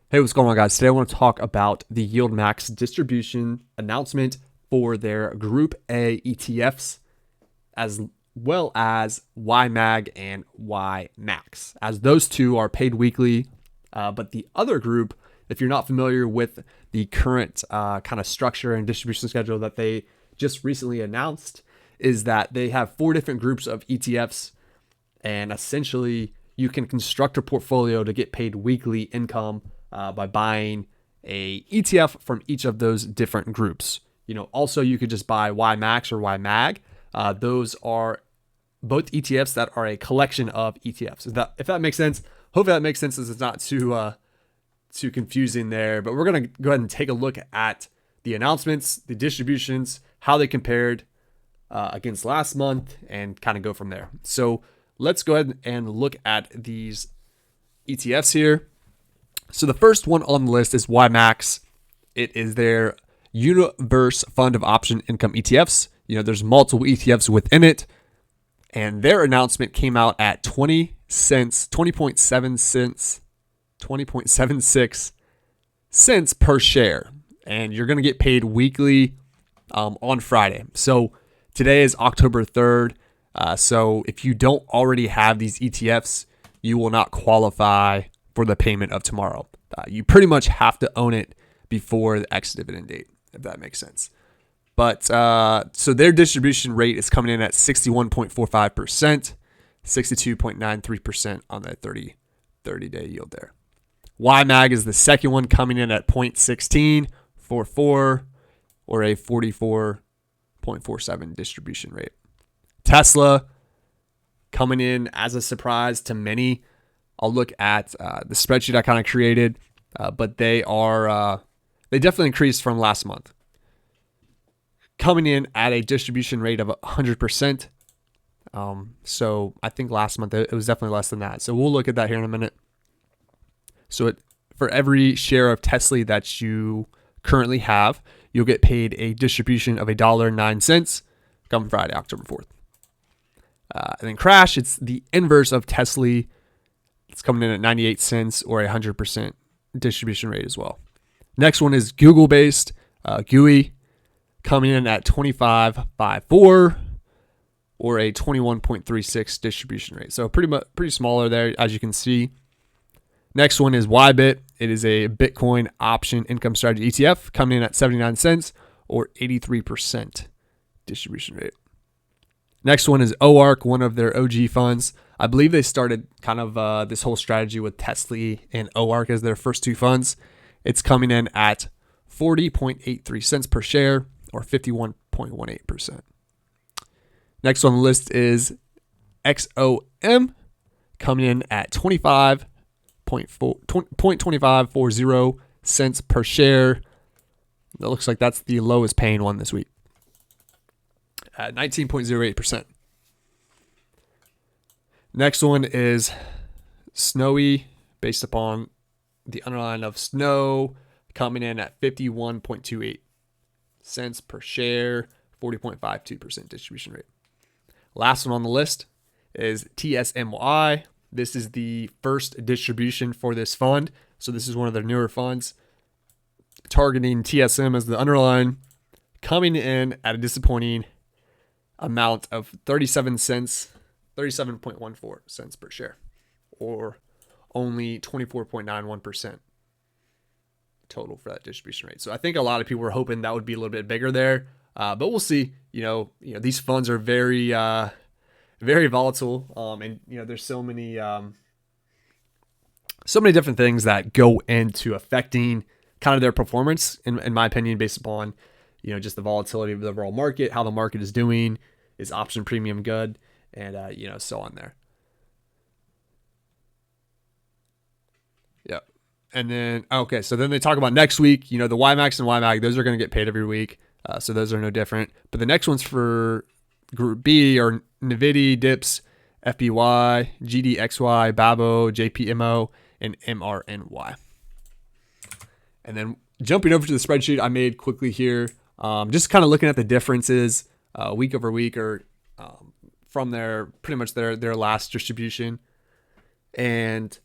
Hey, what's going on, guys? Today I want to talk about the YieldMax distribution announcement for their Group A ETFs, as well as YMAG and YMAX, as those two are paid weekly. But the other group, if you're not familiar with the current kind of structure and distribution schedule that they just recently announced, is that they have 4 different groups of ETFs, and essentially you can construct a portfolio to get paid weekly income by buying a ETF from each of those different groups. Also you could just buy YMAX or YMAG. Those are both ETFs that are a collection of ETFs. If that makes sense. Hopefully that makes sense, as it's not too confusing there. But we're gonna go ahead and take a look at the announcements, the distributions, how they compared against last month, and kind of go from there. So let's go ahead and look at these ETFs here. So the first one on the list is YMAX. It is their Universe Fund of Option Income ETFs. There's multiple ETFs within it, and their announcement came out at 20.76 cents per share, and you're going to get paid weekly on Friday. So today is October 3rd. So if you don't already have these ETFs, you will not qualify for the payment of tomorrow. You pretty much have to own it before the ex-dividend date, if that makes sense. But so their distribution rate is coming in at 61.45%, 62.93% on that 30-day yield there. YMAG is the second one, coming in at 0.1644 or a 44.47 distribution rate. TSLY coming in as a surprise to many. I'll look at the spreadsheet I kind of created, but they definitely increased from last month, coming in at a distribution rate of 100%. So I think last month it was definitely less than that. So we'll look at that here in a minute. So for every share of TSLY that you currently have, you'll get paid a distribution of $1.09 come Friday, October 4th. And then Crash, it's the inverse of TSLY. It's coming in at 98 cents or a 100% distribution rate as well. Next one is Google-based GOOY, coming in at 25.54 or a 21.36 distribution rate. So pretty smaller there, as you can see. Next one is YBIT. It is a Bitcoin option income strategy ETF, coming in at 79 cents or 83% distribution rate. Next one is OARK, one of their OG funds. I believe they started kind of this whole strategy with TSLY and OARK as their first 2 funds. It's coming in at 40.83 cents per share or 51.18%. Next on the list is XOM, coming in at 25.40 cents per share. That looks like that's the lowest paying one this week at 19.08%. Next one is SNOY, based upon the underline of SNOW, coming in at 51.28 cents per share, 40.52% distribution rate. Last one on the list is TSMY. This is the first distribution for this fund. So this is one of their newer funds, targeting TSM as the underline, coming in at a disappointing amount of 37.14 cents per share, or only 24.91% total for that distribution rate. So I think a lot of people were hoping that would be a little bit bigger there, but we'll see. These funds are very volatile, and there's so many different things that go into affecting kind of their performance, in my opinion, based upon just the volatility of the overall market, how the market is doing, is option premium good, and so on there. Yeah. And then so then they talk about next week, the YMAX and YMAG, those are going to get paid every week, so those are no different. But the next one's for Group B are NVIDIA, DIPS, FBY, GDXY, BABO, JPMO, and MRNY. And then jumping over to the spreadsheet I made quickly here, just kind of looking at the differences week over week, or from pretty much their last distribution. And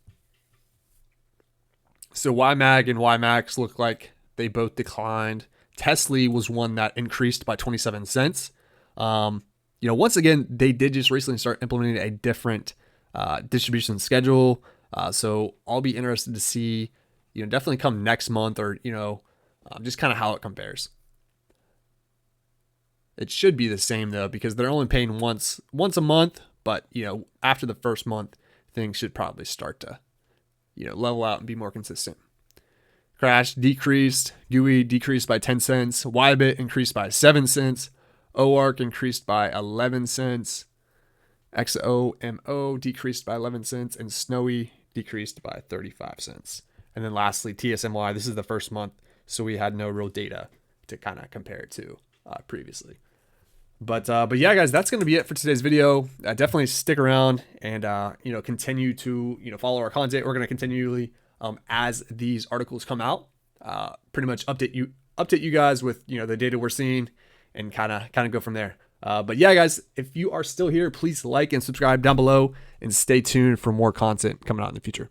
So YMAG and YMAX look like they both declined. TSLY was one that increased by 27 cents. Once again, they did just recently start implementing a different distribution schedule. So I'll be interested to see, definitely come next month or, just kind of how it compares. It should be the same though, because they're only paying once a month, but after the first month, things should probably start to, level out and be more consistent. Crash decreased, GOOY decreased by 10 cents, YBIT increased by 7 cents, OARK increased by 11 cents, XOMO decreased by 11 cents, and SNOY decreased by 35 cents. And then lastly, TSMY, this is the first month, so we had no real data to kind of compare it to previously. But yeah, guys, that's going to be it for today's video. Definitely stick around and continue to follow our content. We're going to continually as these articles come out, pretty much update you guys with the data we're seeing and kind of go from there. But yeah, guys, if you are still here, please like and subscribe down below and stay tuned for more content coming out in the future.